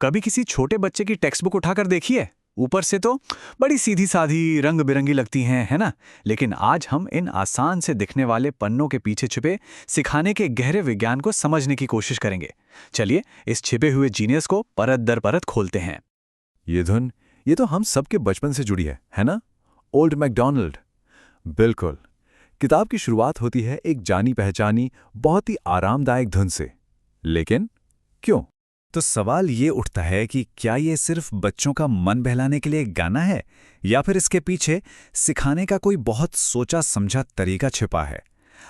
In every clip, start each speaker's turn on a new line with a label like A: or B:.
A: कभी किसी छोटे बच्चे की टेक्स्ट बुक उठाकर देखी है? ऊपर से तो बड़ी सीधी साधी रंग बिरंगी लगती हैं, है ना? लेकिन आज हम इन आसान से दिखने वाले पन्नों के पीछे छिपे सिखाने के गहरे विज्ञान को समझने की कोशिश करेंगे। चलिए इस छिपे हुए जीनियस को परत दर परत खोलते हैं।
B: ये धुन, ये तो हम सबके बचपन से जुड़ी है ना? Old McDonald. बिल्कुल। किताब की शुरुआत होती है एक जानी पहचानी बहुत ही आरामदायक धुन से। लेकिन क्यों?
C: तो सवाल ये उठता है कि क्या ये सिर्फ बच्चों का मन बहलाने के लिए एक गाना है, या फिर इसके पीछे सिखाने का कोई बहुत सोचा समझा तरीका छिपा है।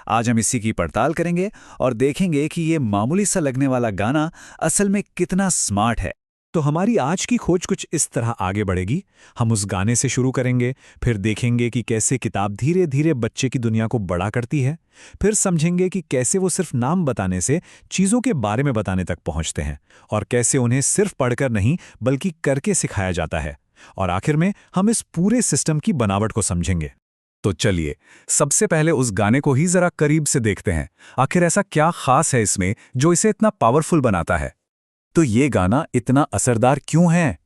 C: आज हम इसी की पड़ताल करेंगे और देखेंगे कि ये मामूली सा लगने वाला गाना असल में कितना स्मार्ट है।
D: तो हमारी आज की खोज कुछ इस तरह आगे बढ़ेगी। हम उस गाने से शुरू करेंगे, फिर देखेंगे कि कैसे किताब धीरे धीरे बच्चे की दुनिया को बड़ा करती है, फिर समझेंगे कि कैसे वो सिर्फ नाम बताने से चीज़ों के बारे में बताने तक पहुंचते हैं, और कैसे उन्हें सिर्फ पढ़कर नहीं बल्कि करके सिखाया जाता है। और आखिर में हम इस पूरे सिस्टम की बनावट को समझेंगे।
C: तो चलिए सबसे पहले उस गाने को ही जरा करीब से देखते हैं। आखिर ऐसा क्या खास है इसमें जो इसे इतना पावरफुल बनाता है? तो ये गाना इतना असरदार क्यों है?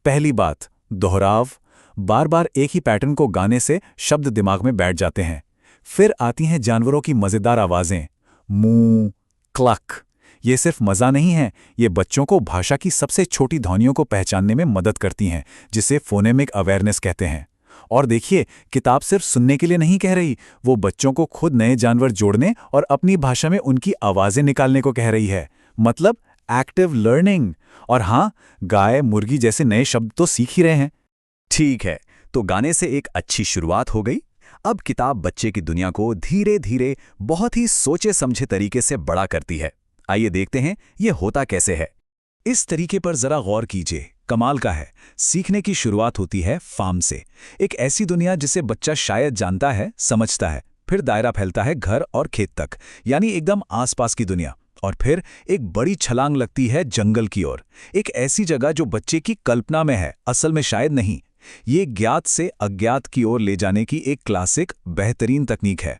C: पहली बात, दोहराव। बार बार एक ही पैटर्न को गाने से शब्द दिमाग में बैठ जाते हैं। फिर आती हैं जानवरों की मज़ेदार आवाज़ें, मूँ, क्लक। ये सिर्फ मज़ा नहीं है, ये बच्चों को भाषा की सबसे छोटी ध्वनियों को पहचानने में मदद करती हैं, जिसे फोनेमिक अवेयरनेस कहते हैं। और देखिए, किताब सिर्फ सुनने के लिए नहीं कह रही, वो बच्चों को खुद नए जानवर जोड़ने और अपनी भाषा में उनकी आवाज़ें निकालने को कह रही है। मतलब एक्टिव लर्निंग। और हाँ, गाय, मुर्गी जैसे नए शब्द तो सीख ही रहे हैं।
E: ठीक है, तो गाने से एक अच्छी शुरुआत हो गई। अब किताब बच्चे की दुनिया को धीरे धीरे बहुत ही सोचे समझे तरीके से बड़ा करती है। आइए देखते हैं ये होता कैसे है।
C: इस तरीके पर जरा गौर कीजिए, कमाल का है। सीखने की शुरुआत होती है फार्म से, एक ऐसी दुनिया जिसे बच्चा शायद जानता है, समझता है। फिर दायरा फैलता है घर और खेत तक, यानी एकदम आसपास की दुनिया। और फिर एक बड़ी छलांग लगती है जंगल की ओर, एक ऐसी जगह जो बच्चे की कल्पना में है, असल में शायद नहीं। ये ज्ञात से अज्ञात की ओर ले जाने की एक क्लासिक बेहतरीन तकनीक है।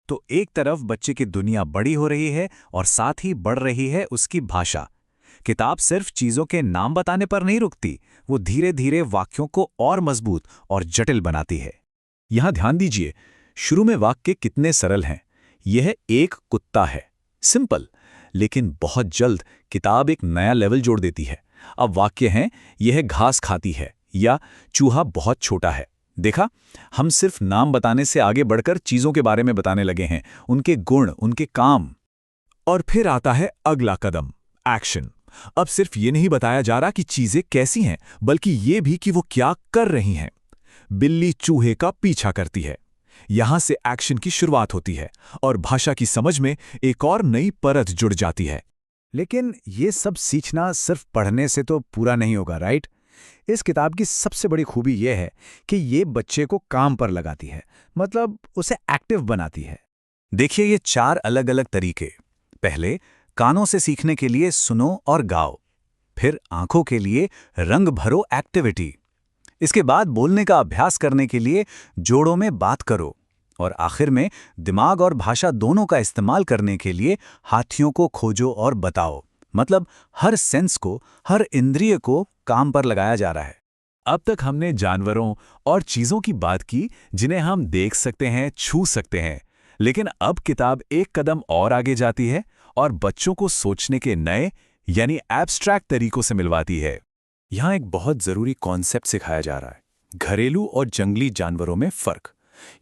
C: तो एक तरफ बच्चे की दुनिया बड़ी हो रही है और साथ ही बढ़ रही है उसकी भाषा। किताब सिर्फ चीज़ों के नाम बताने पर नहीं रुकती, वो धीरे धीरे वाक्यों को और मजबूत और जटिल बनाती है। यहां ध्यान दीजिए, शुरू में वाक्य कितने सरल हैं। यह एक कुत्ता है, सिंपल। लेकिन बहुत जल्द किताब एक नया लेवल जोड़ देती है। अब वाक्य हैं, यह घास खाती है, या चूहा बहुत छोटा है। देखा, हम सिर्फ नाम बताने से आगे बढ़कर चीज़ों के बारे में बताने लगे हैं, उनके गुण, उनके काम।
D: और फिर आता है अगला कदम, एक्शन। अब सिर्फ ये नहीं बताया जा रहा कि चीजें कैसी हैं, बल्कि ये भी कि वो क्या कर रही हैं। बिल्ली चूहे का पीछा करती है। यहां से एक्शन की शुरुआत होती है और भाषा की समझ में एक और नई परत जुड़ जाती है।
C: लेकिन ये सब सीखना सिर्फ पढ़ने से तो पूरा नहीं होगा, राइट? इस किताब की सबसे बड़ी खूबी यह है कि ये बच्चे को काम पर लगाती है, मतलब उसे एक्टिव बनाती है।
E: देखिए ये 4 अलग अलग तरीके। पहले, कानों से सीखने के लिए सुनो और गाओ। फिर आंखों के लिए रंग भरो एक्टिविटी। इसके बाद बोलने का अभ्यास करने के लिए जोड़ों में बात करो। और आखिर में दिमाग और भाषा दोनों का इस्तेमाल करने के लिए हाथियों को खोजो और बताओ। मतलब हर सेंस को, हर इंद्रिय को काम पर लगाया जा रहा है।
B: अब तक हमने जानवरों और चीज़ों की बात की जिन्हें हम देख सकते हैं, छू सकते हैं। लेकिन अब किताब एक कदम और आगे जाती है और बच्चों को सोचने के नए यानी एब्स्ट्रैक्ट तरीकों से मिलवाती है। यहाँ एक बहुत ज़रूरी कॉन्सेप्ट सिखाया जा रहा है, घरेलू और जंगली जानवरों में फ़र्क।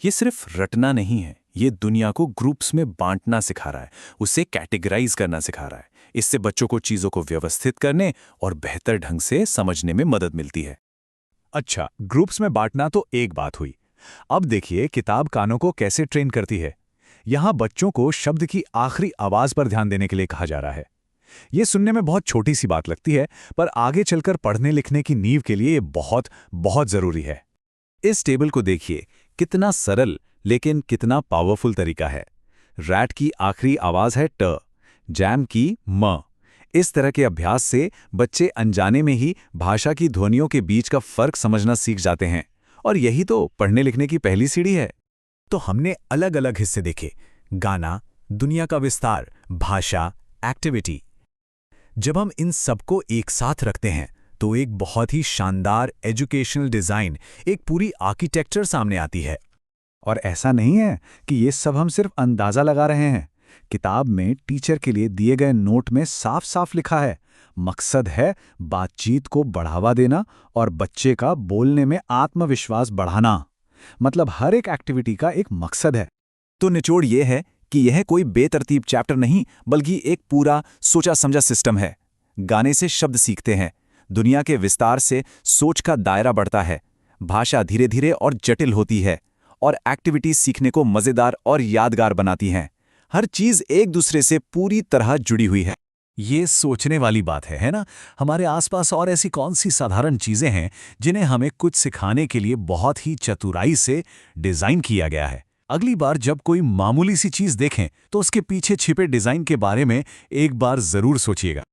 B: ये सिर्फ रटना नहीं है, ये दुनिया को ग्रुप्स में बांटना सिखा रहा है, उसे कैटेगराइज करना सिखा रहा है। इससे बच्चों को चीज़ों को व्यवस्थित करने और बेहतर ढंग से समझने में मदद मिलती है।
D: अच्छा, ग्रुप्स में बांटना तो एक बात हुई। अब देखिए किताब कानों को कैसे ट्रेन करती है। यहां बच्चों को शब्द की आखिरी आवाज पर ध्यान देने के लिए कहा जा रहा है। ये सुनने में बहुत छोटी सी बात लगती है, पर आगे चलकर पढ़ने लिखने की नींव के लिए ये बहुत बहुत जरूरी है।
C: इस टेबल को देखिए, कितना सरल लेकिन कितना पावरफुल तरीका है। रैट की आखिरी आवाज है ट, जैम की म। इस तरह के अभ्यास से बच्चे अनजाने में ही भाषा की ध्वनियों के बीच का फर्क समझना सीख जाते हैं, और यही तो पढ़ने लिखने की पहली सीढ़ी है।
D: तो हमने अलग अलग हिस्से देखे, गाना, दुनिया का विस्तार, भाषा, एक्टिविटी।
C: जब हम इन सबको एक साथ रखते हैं तो एक बहुत ही शानदार एजुकेशनल डिज़ाइन, एक पूरी आर्किटेक्चर सामने आती है।
E: और ऐसा नहीं है कि ये सब हम सिर्फ अंदाज़ा लगा रहे हैं। किताब में टीचर के लिए दिए गए नोट में साफ साफ लिखा है, मकसद है बातचीत को बढ़ावा देना और बच्चे का बोलने में आत्मविश्वास बढ़ाना। मतलब हर एक एक्टिविटी का एक मकसद है।
C: तो निचोड़ ये है कि यह कोई बेतरतीब चैप्टर नहीं, बल्कि एक पूरा सोचा समझा सिस्टम है। गाने से शब्द सीखते हैं, दुनिया के विस्तार से सोच का दायरा बढ़ता है, भाषा धीरे धीरे और जटिल होती है, और एक्टिविटीज सीखने को मज़ेदार और यादगार बनाती हैं। हर चीज़ एक दूसरे से पूरी तरह जुड़ी हुई है।
B: ये सोचने वाली बात है ना? हमारे आसपास और ऐसी कौन सी साधारण चीजें हैं जिन्हें हमें कुछ सिखाने के लिए बहुत ही चतुराई से डिजाइन किया गया है? अगली बार जब कोई मामूली सी चीज देखें तो उसके पीछे छिपे डिजाइन के बारे में एक बार जरूर सोचिएगा।